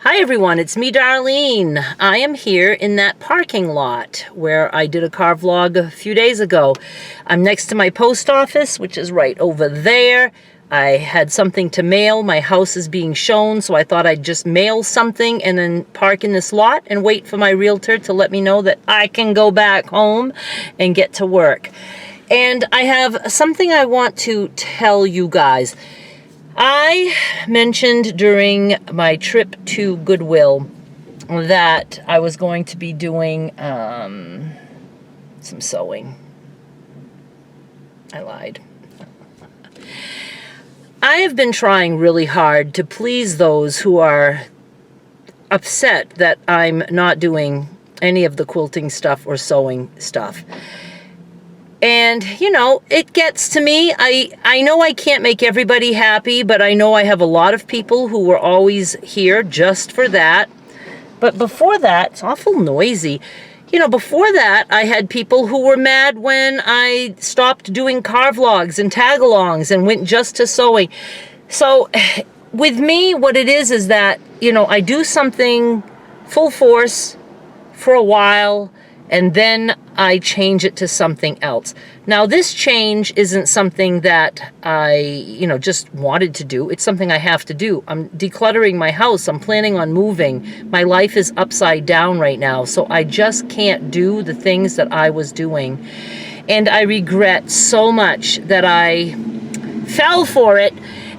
Hi everyone, it's me, Darlene. I am here in that parking lot where I did a car vlog a few days ago. I'm next to my post office, which is right over there. I had something to mail. My house is being shown, so I thought I'd just mail something and then park in this lot and wait for my realtor to let me know that I can go back home and get to work. And I have something I want to tell you guys. I mentioned during my trip to Goodwill that I was going to be doing some sewing. I lied. I have been trying really hard to please those who are upset that I'm not doing any of the quilting stuff or sewing stuff. And, you know, it gets to me. I know I can't make everybody happy, but I know I have a lot of people who were always here just for that. But before that, it's awful noisy. You know, before that, I had people who were mad when I stopped doing car vlogs and tag-alongs and went just to sewing. So with me, what it is that, you know, I do something full force for a while, and then I change it to something else. Now, this change isn't something that I, you know, just wanted to do. It's something I have to do. I'm decluttering my house. I'm planning on moving. My life is upside down right now, so I just can't do the things that I was doing. And I regret so much that I fell for it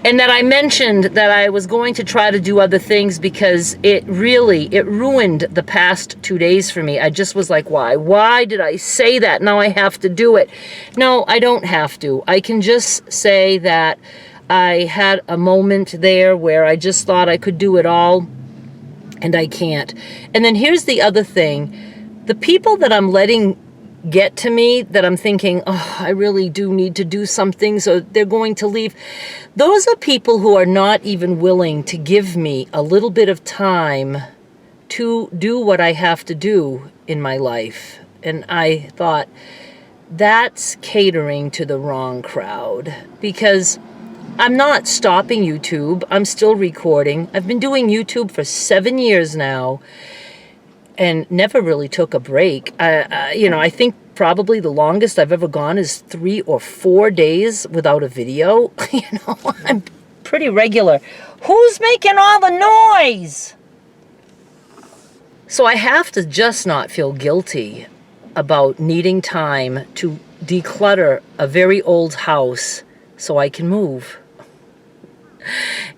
and that I mentioned that I was going to try to do other things, because it ruined the past 2 days for me. I just was like, why did I say that? Now I have to do it. No, I don't have to. I can just say that I had a moment there where I just thought I could do it all, and I can't. And then here's the other thing. The people that I'm letting get to me, that I'm thinking, oh, I really do need to do something, so they're going to leave. Those are people who are not even willing to give me a little bit of time to do what I have to do in my life. And I thought, that's catering to the wrong crowd, because I'm not stopping YouTube. I'm still recording. I've been doing YouTube for 7 years now and never really took a break. You know, I think probably the longest I've ever gone is 3 or 4 days without a video. You know, I'm pretty regular. Who's making all the noise? So I have to just not feel guilty about needing time to declutter a very old house so I can move.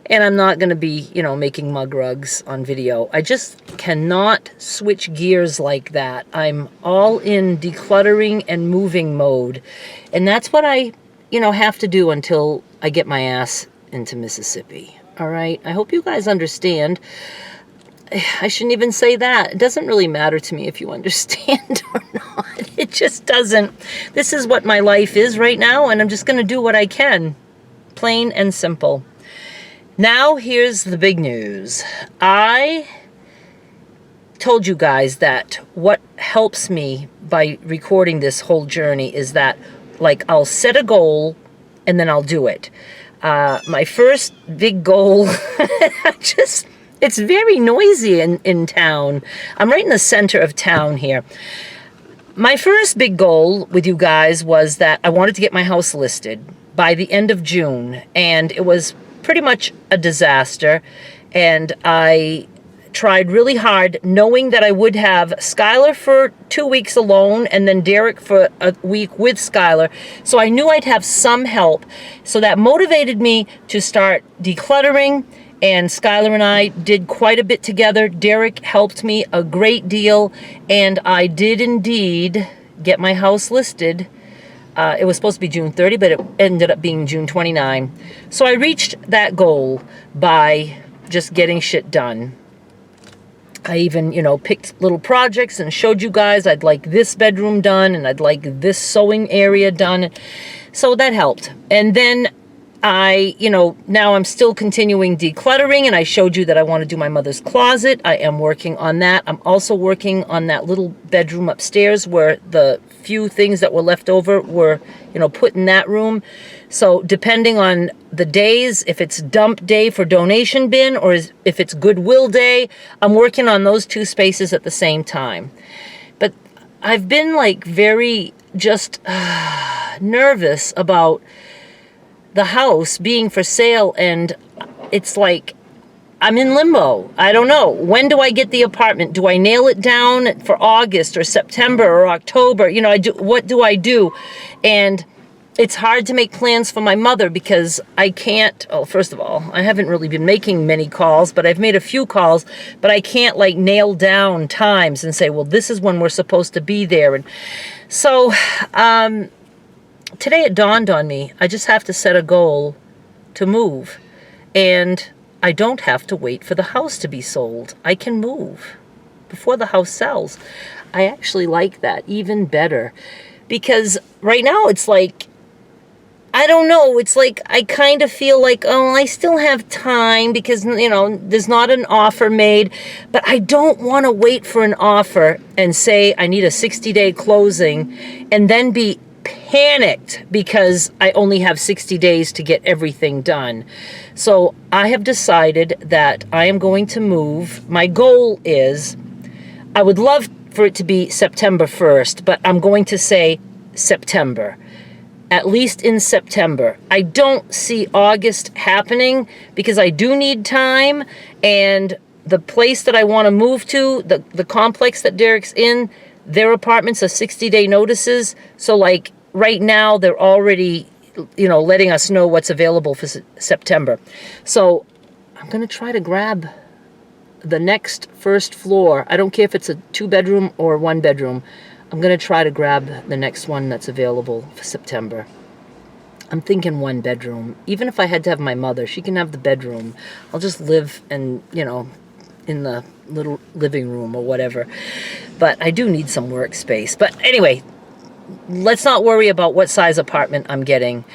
And I'm not going to be, you know, making mug rugs on video. I just cannot switch gears like that. I'm all in decluttering and moving mode. And that's what I, you know, have to do until I get my ass into Mississippi. All right? I hope you guys understand. I shouldn't even say that. It doesn't really matter to me if you understand or not. It just doesn't. This is what my life is right now, and I'm just going to do what I can. Plain and simple. Now, here's the big news. I told you guys that what helps me by recording this whole journey is that, like, I'll set a goal and then I'll do it. My first big goal, it's very noisy in town. I'm right in the center of town here. My first big goal with you guys was that I wanted to get my house listed by the end of June, and it was pretty much a disaster. And I tried really hard, knowing that I would have Skylar for 2 weeks alone and then Derek for a week with Skylar. So I knew I'd have some help. So that motivated me to start decluttering, and Skylar and I did quite a bit together. Derek helped me a great deal, and I did indeed get my house listed. It was supposed to be June 30, but it ended up being June 29. So I reached that goal by just getting shit done. I even, you know, picked little projects and showed you guys I'd like this bedroom done and I'd like this sewing area done. So that helped. And then now I'm still continuing decluttering, and I showed you that I want to do my mother's closet. I am working on that. I'm also working on that little bedroom upstairs where the few things that were left over were, put in that room. So depending on the days, if it's dump day for donation bin or if it's Goodwill day, I'm working on those two spaces at the same time. But I've been like very just nervous about the house being for sale, and it's like I'm in limbo. I don't know. When do I get the apartment? Do I nail it down for August or September or October? What do I do? And it's hard to make plans for my mother because I can't, first of all, I haven't really been making many calls, but I've made a few calls, but I can't like nail down times and say, well, this is when we're supposed to be there. And so, today it dawned on me, I just have to set a goal to move. And I don't have to wait for the house to be sold. I can move before the house sells. I actually like that even better. Because right now it's like, I don't know, it's like I kind of feel like, I still have time because, there's not an offer made. But I don't want to wait for an offer and say I need a 60-day closing and then be panicked because I only have 60 days to get everything done. So I have decided that I am going to move. My goal is, I would love for it to be September 1st, but I'm going to say September. At least in September. I don't see August happening because I do need time, and the place that I want to move to, the complex that Derek's in, their apartments are 60-day notices. So like right now they're already, letting us know what's available for September. So I'm going to try to grab the next first floor. I don't care if it's a 2-bedroom or 1-bedroom. I'm going to try to grab the next one that's available for September. I'm thinking 1-bedroom. Even if I had to have my mother, she can have the bedroom. I'll just live in the little living room or whatever. But I do need some workspace. But anyway, let's not worry about what size apartment I'm getting.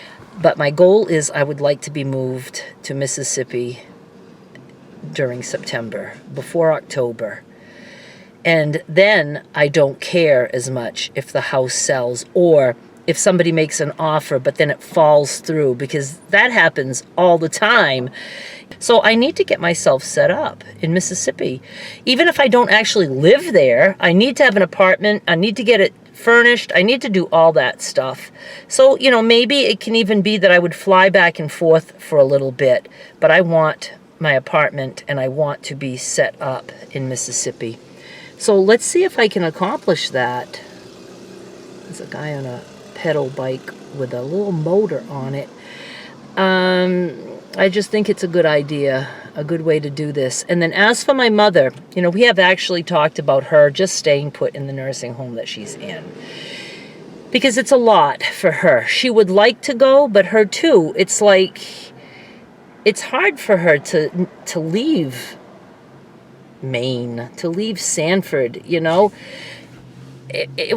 But my goal is I would like to be moved to Mississippi during September, before October. And then I don't care as much if the house sells or if somebody makes an offer, but then it falls through, because that happens all the time. So I need to get myself set up in Mississippi. Even if I don't actually live there, I need to have an apartment. I need to get it furnished. I need to do all that stuff. So, maybe it can even be that I would fly back and forth for a little bit, but I want my apartment and I want to be set up in Mississippi. So let's see if I can accomplish that. There's a guy on a pedal bike with a little motor on it. I just think it's a good idea, a good way to do this. And then as for my mother, we have actually talked about her just staying put in the nursing home that she's in. Because it's a lot for her. She would like to go, but her too, it's like, it's hard for her to leave Maine, to leave Sanford, It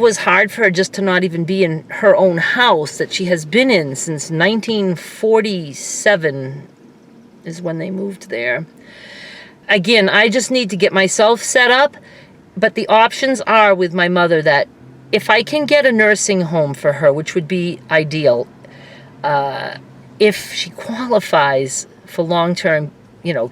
was hard for her just to not even be in her own house that she has been in since 1947 is when they moved there. Again, I just need to get myself set up, but the options are with my mother that if I can get a nursing home for her, which would be ideal, if she qualifies for long-term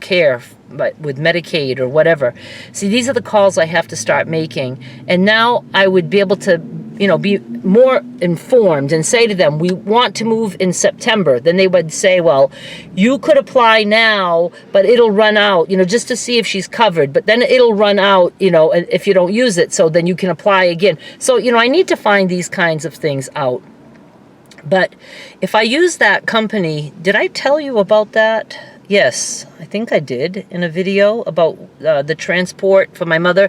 care, but with Medicaid or whatever. See, these are the calls I have to start making. And now I would be able to, be more informed and say to them, we want to move in September. Then they would say, well, you could apply now, but it'll run out, just to see if she's covered. But then it'll run out, if you don't use it. So then you can apply again. So, I need to find these kinds of things out. But if I use that company, did I tell you about that? Yes, I think I did in a video about the transport for my mother.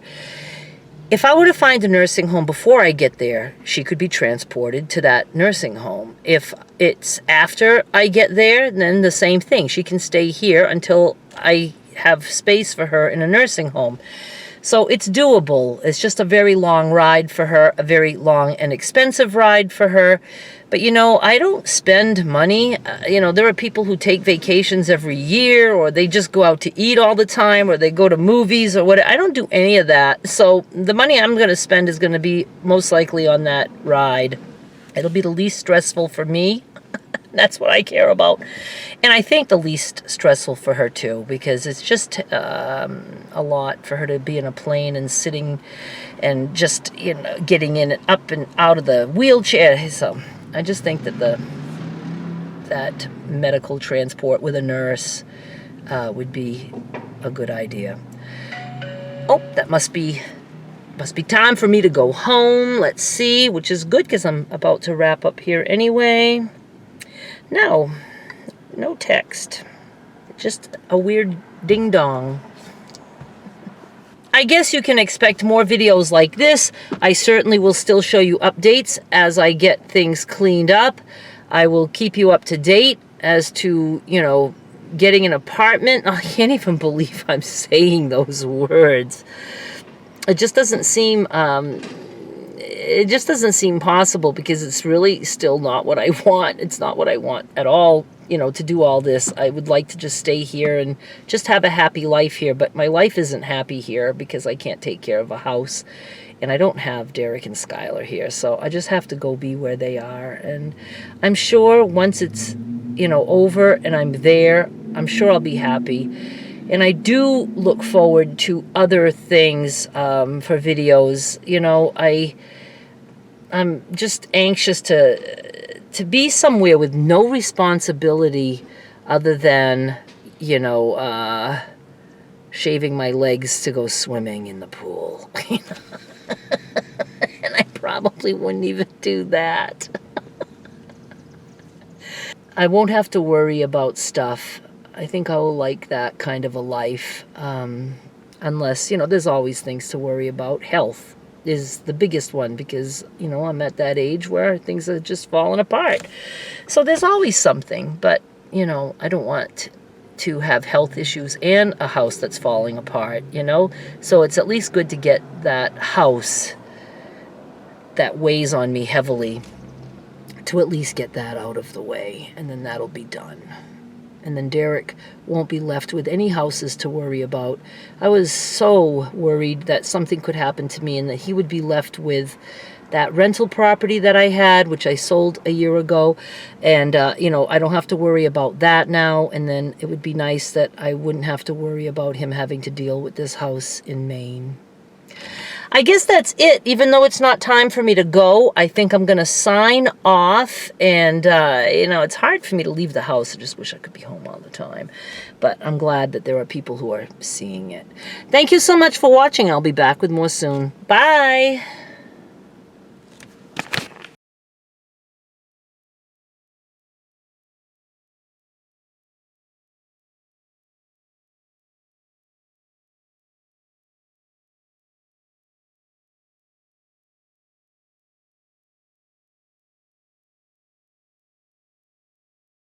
If I were to find a nursing home before I get there, she could be transported to that nursing home. If it's after I get there, then the same thing. She can stay here until I have space for her in a nursing home. So it's doable. It's just a very long ride for her, a very long and expensive ride for her. But, you know, I don't spend money. You know, there are people who take vacations every year, or they just go out to eat all the time, or they go to movies or what. I don't do any of that. So the money I'm going to spend is going to be most likely on that ride. It'll be the least stressful for me. That's what I care about. And I think the least stressful for her, too, because it's just a lot for her to be in a plane and sitting and just, you know, getting in and up and out of the wheelchair. So I just think that that medical transport with a nurse would be a good idea. Oh, that must be time for me to go home. Let's see, which is good because I'm about to wrap up here anyway. No text. Just a weird ding-dong. I guess you can expect more videos like this. I certainly will still show you updates as I get things cleaned up. I will keep you up to date as to, you know, getting an apartment. I can't even believe I'm saying those words. It just doesn't seem possible because it's really still not what I want. It's not what I want at all, you know, to do all this. I would like to just stay here and just have a happy life here, but my life isn't happy here because I can't take care of a house, and I don't have Derek and Skylar here, so I just have to go be where they are. And I'm sure once it's, you know, over and I'm there, I'm sure I'll be happy. And I do look forward to other things for videos. You know, I'm just anxious to be somewhere with no responsibility other than, you know, shaving my legs to go swimming in the pool. And I probably wouldn't even do that. I won't have to worry about stuff. I think I will like that kind of a life, unless, you know, there's always things to worry about. Health is the biggest one because, you know, I'm at that age where things are just falling apart. So there's always something, but, you know, I don't want to have health issues and a house that's falling apart, you know? So it's at least good to get that house that weighs on me heavily, to at least get that out of the way, and then that'll be done. And then Derek won't be left with any houses to worry about. I was so worried that something could happen to me and that he would be left with that rental property that I had, which I sold a year ago. And, you know, I don't have to worry about that now. And then it would be nice that I wouldn't have to worry about him having to deal with this house in Maine. I guess that's it. Even though it's not time for me to go, I think I'm going to sign off. And, you know, it's hard for me to leave the house. I just wish I could be home all the time. But I'm glad that there are people who are seeing it. Thank you so much for watching. I'll be back with more soon. Bye.